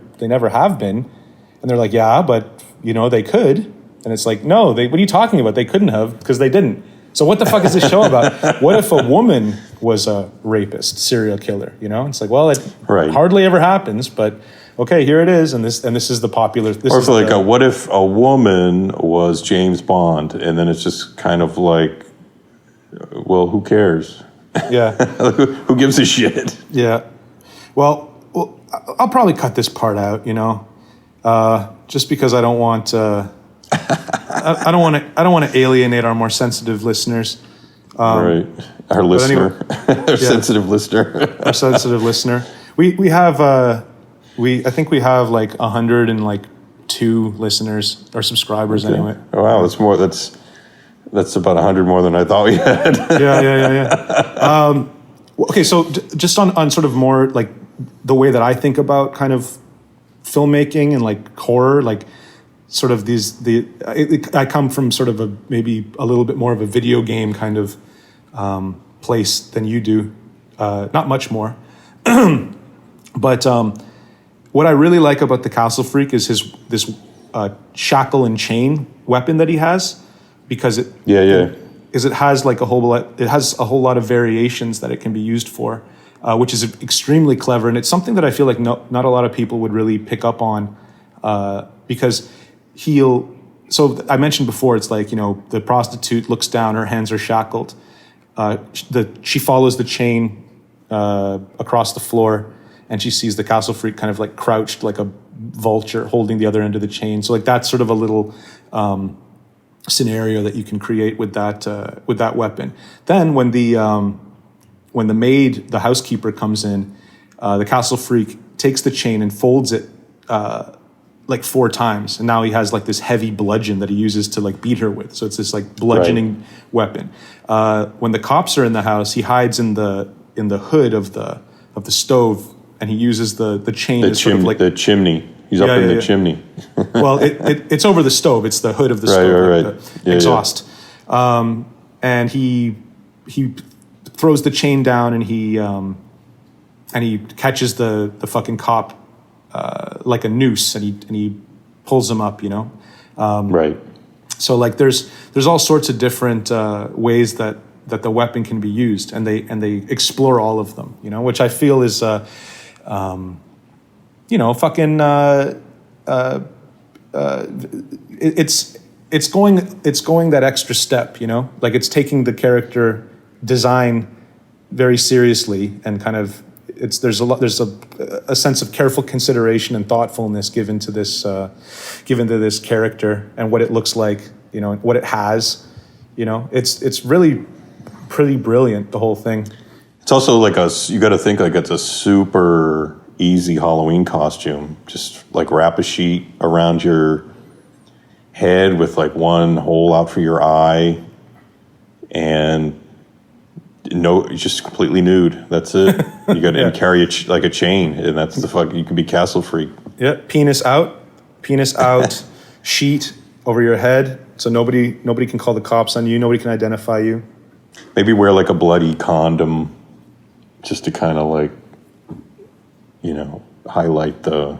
have been. And they're like, yeah, but they could. And it's like, no, what are you talking about? They couldn't have, because they didn't. So what the fuck is this show about? What if a woman was a rapist, serial killer? It's like, well, it hardly ever happens, but okay, here it is, and this is the popular. What if a woman was James Bond, and then it's just kind of like, well, who cares? Yeah, who gives a shit? Yeah, well, I'll probably cut this part out, just because I don't want. I don't want to alienate our more sensitive listeners. Right, our listener, our sensitive listener, our sensitive listener. We have I think we have like 102 listeners or subscribers anyway. Oh, wow, that's more. That's about 100 more than I thought we had. Yeah. Okay, so just on sort of more like the way that I think about kind of filmmaking and like horror, like sort of I come from sort of maybe a little bit more of a video game kind of place than you do, not much more, but what I really like about the Castle Freak is this shackle and chain weapon that he has, because it has like a whole lot of variations that it can be used for, which is extremely clever, and it's something that I feel like not a lot of people would really pick up on, because so I mentioned before, it's like, the prostitute looks down, her hands are shackled. She follows the chain across the floor, and she sees the Castle Freak kind of like crouched like a vulture holding the other end of the chain. So like that's sort of a little scenario that you can create with that weapon. Then when the maid, the housekeeper, comes in, the Castle Freak takes the chain and folds it like 4 times, and now he has like this heavy bludgeon that he uses to like beat her with. So it's this like bludgeoning weapon. When the cops are in the house, he hides in the hood of the stove, and he uses the chain as sort of like the chimney. He's up in the chimney. Well, it's over the stove. It's the hood of the stove, like the exhaust. And he throws the chain down, and he catches the fucking cop like a noose, and he pulls him up, Right. So like there's all sorts of different ways that the weapon can be used, and they explore all of them, which I feel is fucking it's going that extra step, like it's taking the character design very seriously, and kind of there's a sense of careful consideration and thoughtfulness given to this character and what it looks like, and what it has, it's really pretty brilliant, the whole thing. It's also like you got to think like it's a super easy Halloween costume. Just like wrap a sheet around your head with like one hole out for your eye, and just completely nude. That's it. You got to carry like a chain, and that's the fuck. You can be Castle Freak. Yeah, penis out, sheet over your head, so nobody can call the cops on you. Nobody can identify you. Maybe wear like a bloody condom, just to kind of like, highlight the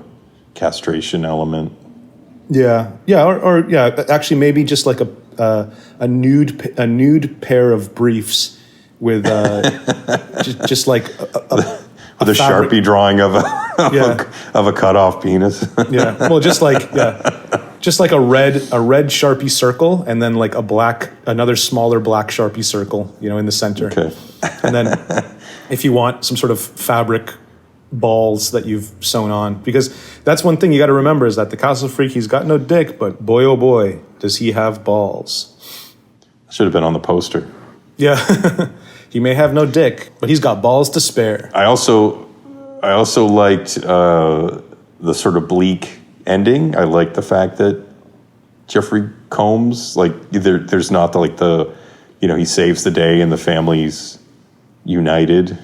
castration element. Yeah, or actually maybe just like a nude pair of briefs with just like with a Sharpie drawing of a cut off penis. Yeah, well, just like a red Sharpie circle, and then like another smaller black Sharpie circle, in the center. Okay. And then if you want some sort of fabric balls that you've sewn on, because that's one thing you got to remember, is that the Castle Freak, he's got no dick, but boy oh boy does he have balls. Should have been on the poster. Yeah. He may have no dick, but he's got balls to spare. I also liked the sort of bleak ending. I like the fact that Jeffrey Combs, like, there's not the he saves the day and the family's united.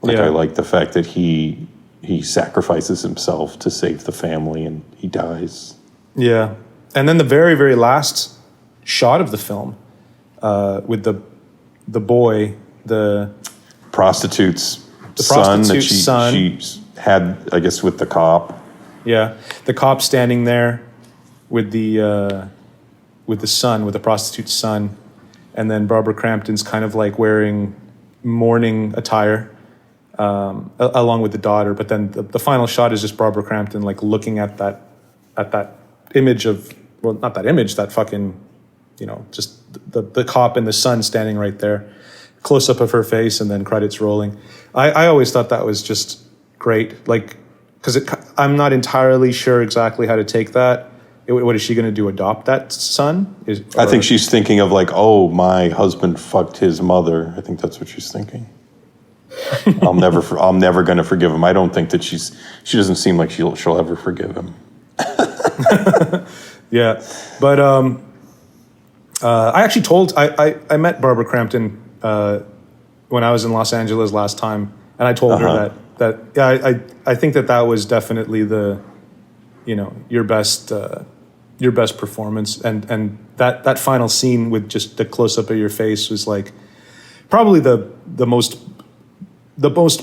Like, I like the fact that he sacrifices himself to save the family and he dies. Yeah. And then the very, very last shot of the film with the boy, the prostitute's son that she had, I guess, with the cop. Yeah. The cop standing there with the son, with the prostitute's son. And then Barbara Crampton's kind of like wearing mourning attire along with the daughter. But then the final shot is just Barbara Crampton like looking at that image of, well, not that image, that fucking, just the cop and the son standing right there. Close up of her face and then credits rolling. I always thought that was just great. Like, because I'm not entirely sure exactly how to take that. What is she going to do? Adopt that son? I think she's thinking of like, oh, my husband fucked his mother. I think that's what she's thinking. I'm never going to forgive him. I don't think that she doesn't seem like she'll ever forgive him. Yeah, but I actually I met Barbara Crampton when I was in Los Angeles last time, and I told her that I think that was definitely the, your best performance, and that final scene with just the close up of your face was like probably the most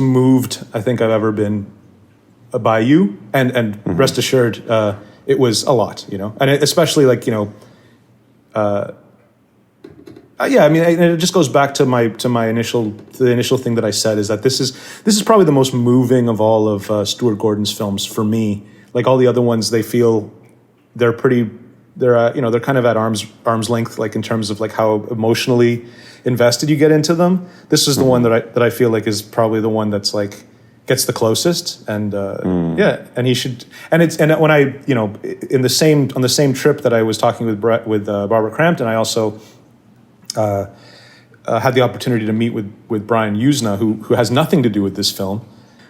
moved I think I've ever been by you, and rest assured it was a lot, and especially like yeah, I mean, it just goes back to the initial thing that I said, is that this is probably the most moving of all of Stuart Gordon's films for me. Like all the other ones, they're kind of at arm's length, like in terms of like how emotionally invested you get into them. This is the one that I feel like is probably the one that's like gets the closest, and yeah, and he should. And when I on the same trip that I was talking with Barbara Crampton, I also had the opportunity to meet with Brian Usna, who has nothing to do with this film,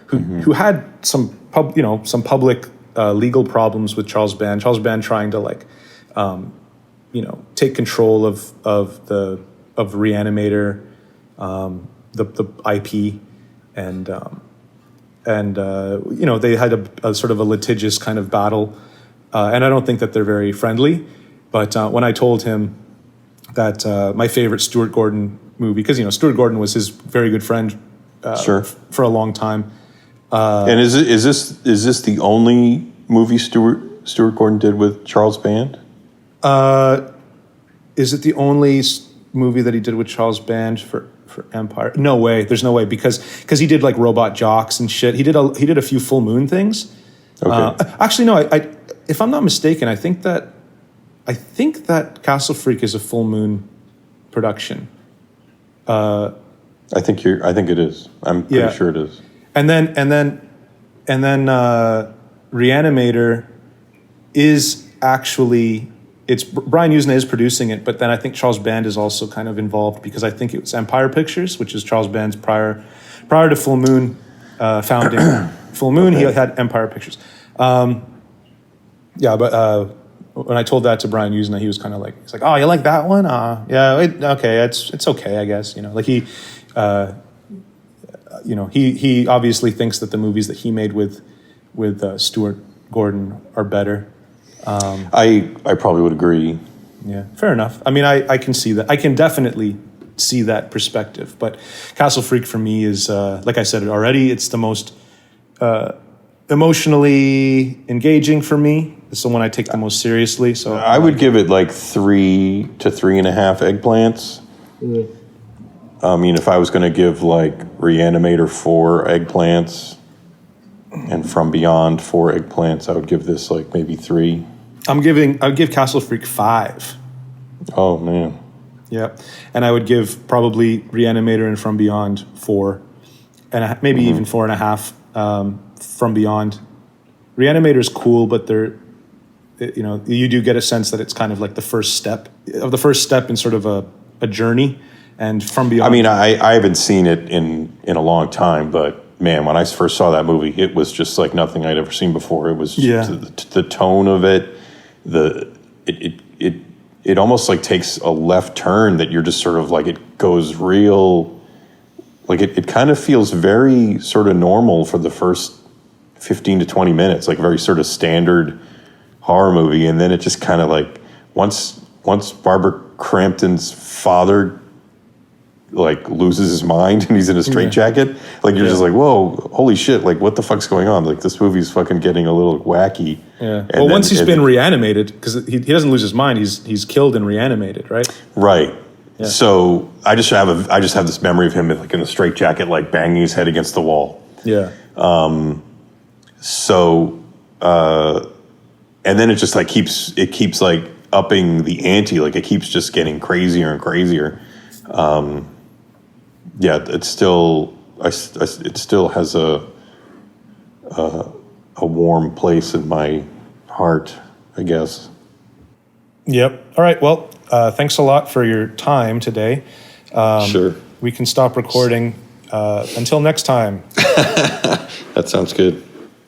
who had some public legal problems with Charles Band. Charles Band trying to like take control of Reanimator, the IP, and they had a sort of a litigious kind of battle, and I don't think that they're very friendly. But when I told him that my favorite Stuart Gordon movie, because Stuart Gordon was his very good friend for a long time. And is this the only movie Stuart Gordon did with Charles Band? Is it the only movie that he did with Charles Band for Empire? No way. There's no way, because he did like Robot Jocks and shit. He did a few Full Moon things. Okay. Actually, no. I if I'm not mistaken, I think that Castle Freak is a Full Moon production. I think it is. I'm pretty sure it is. And then Reanimator is actually, it's Brian Usna is producing it, but then I think Charles Band is also kind of involved, because I think it was Empire Pictures, which is Charles Band's prior to Full Moon founding. Full Moon, okay. He had Empire Pictures. When I told that to Brian Usna, he was kind of like, he's like, oh, you like that one? Okay, it's okay, I guess. Like he obviously thinks that the movies that he made with Stuart Gordon are better. I probably would agree. Yeah, fair enough. I mean, I can see that. I can definitely see that perspective. But Castle Freak for me is, like I said already, it's the most emotionally engaging for me. It's the one I take the most seriously. So I would give it like 3 to 3.5 eggplants. Mm. I mean, if I was going to give like Reanimator 4 eggplants and From Beyond 4 eggplants, I would give this like maybe 3. I'd give Castle Freak 5. Oh man. Yeah, and I would give probably Reanimator and From Beyond 4, and maybe even 4.5. From Beyond. Reanimator is cool, but you do get a sense that it's kind of like the first step in sort of a journey. And From Beyond, I mean, I haven't seen it in a long time, but man, when I first saw that movie, it was just like nothing I'd ever seen before. It was just the tone of it, it almost like takes a left turn that you're just sort of like, it goes real, like it kind of feels very sort of normal for the first 15 to 20 minutes, like very sort of standard horror movie. And then it just kind of like, once Barbara Crampton's father like loses his mind and he's in a straitjacket, like you're just like, whoa, holy shit, like what the fuck's going on? Like this movie's fucking getting a little wacky. Yeah. Well, once he's been reanimated, because he doesn't lose his mind, he's killed and reanimated, right? Right. Yeah. So I just have this memory of him like in a straitjacket, like banging his head against the wall. Yeah. So and then it just like keeps like upping the ante, like it keeps just getting crazier and crazier. Yeah, it still has a warm place in my heart, I guess. Yep. All right. Well, thanks a lot for your time today. Sure. We can stop recording. Until next time. That sounds good.